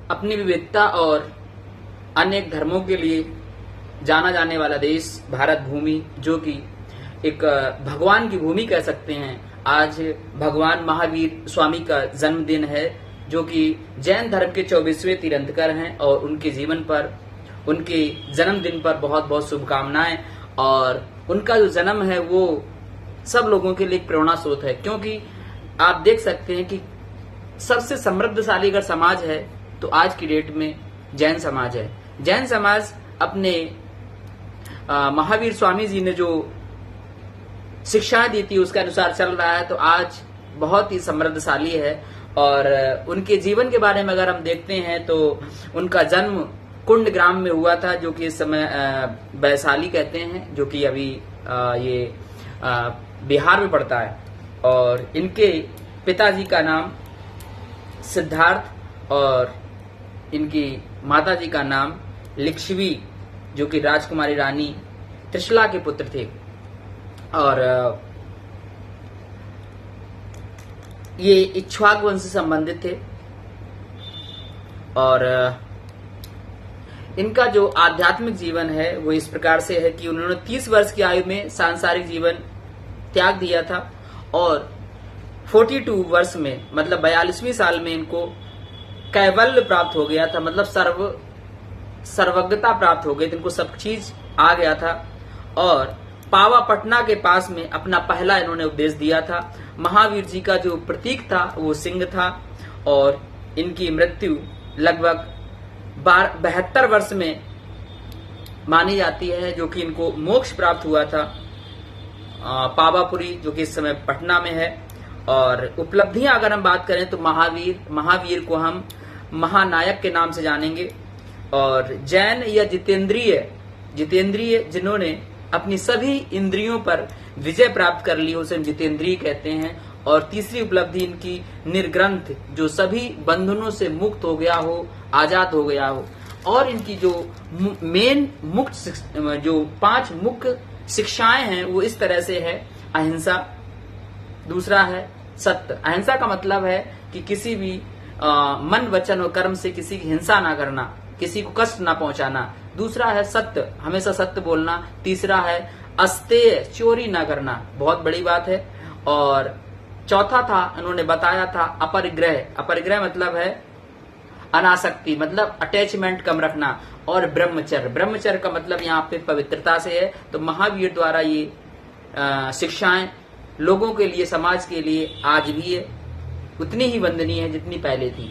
अपनी विविधता और अनेक धर्मों के लिए जाना जाने वाला देश भारत भूमि, जो कि एक भगवान की भूमि कह सकते हैं। आज भगवान महावीर स्वामी का जन्मदिन है, जो कि जैन धर्म के 24वें तीर्थंकर हैं, और उनके जीवन पर, उनके जन्मदिन पर बहुत बहुत शुभकामनाएं। और उनका जो जन्म है वो सब लोगों के लिए एक प्रेरणा स्रोत है, क्योंकि आप देख सकते हैं कि सबसे समृद्धशाली अगर समाज है तो आज की डेट में जैन समाज है। जैन समाज अपने महावीर स्वामी जी ने जो शिक्षाएं दी थी उसके अनुसार चल रहा है, तो आज बहुत ही समृद्धशाली है। और उनके जीवन के बारे में अगर हम देखते हैं तो उनका जन्म कुंड ग्राम में हुआ था, जो कि इस समय वैशाली कहते हैं, जो कि अभी ये बिहार में पड़ता है। और इनके पिताजी का नाम सिद्धार्थ और इनकी माताजी का नाम लिच्छवी, जो कि राजकुमारी रानी त्रिशला के पुत्र थे। और ये इक्ष्वाक वंश से संबंधित थे। और इनका जो आध्यात्मिक जीवन है वो इस प्रकार से है कि उन्होंने 30 वर्ष की आयु में सांसारिक जीवन त्याग दिया था, और 42 वर्ष में मतलब 42वीं साल में इनको कैवल्य प्राप्त हो गया था, मतलब सर्वज्ञता प्राप्त हो गई थी, इनको सब चीज आ गया था। और पावा पटना के पास में अपना पहला इन्होंने उपदेश दिया था। महावीर जी का जो प्रतीक था वो सिंह था, और इनकी मृत्यु लगभग 72 वर्ष में मानी जाती है, जो कि इनको मोक्ष प्राप्त हुआ था पावापुरी, जो कि इस समय पटना में है। और उपलब्धियां अगर हम बात करें तो महावीर को हम महानायक के नाम से जानेंगे। और जैन या जितेंद्रिय जिन्होंने अपनी सभी इंद्रियों पर विजय प्राप्त कर ली, उसे जितेंद्रिय कहते हैं। और तीसरी उपलब्धि इनकी निर्ग्रंथ, जो सभी बंधनों से मुक्त हो गया हो, आजाद हो गया हो। और इनकी जो मेन जो 5 मुख्य शिक्षाएं हैं वो इस तरह से है। अहिंसा, दूसरा है सत्य। अहिंसा का मतलब है कि किसी भी मन वचन और कर्म से किसी की हिंसा ना करना, किसी को कष्ट ना पहुंचाना। दूसरा है सत्य, हमेशा सत्य बोलना। तीसरा है अस्तेय, चोरी ना करना, बहुत बड़ी बात है। और चौथा था, उन्होंने बताया था अपरिग्रह। अपरिग्रह मतलब है अनासक्ति, मतलब अटैचमेंट कम रखना। और ब्रह्मचर्य, ब्रह्मचर्य का मतलब यहाँ पे पवित्रता से है। तो महावीर द्वारा ये शिक्षाएं लोगों के लिए, समाज के लिए आज भी है उतनी ही वंदनीय है जितनी पहले थी।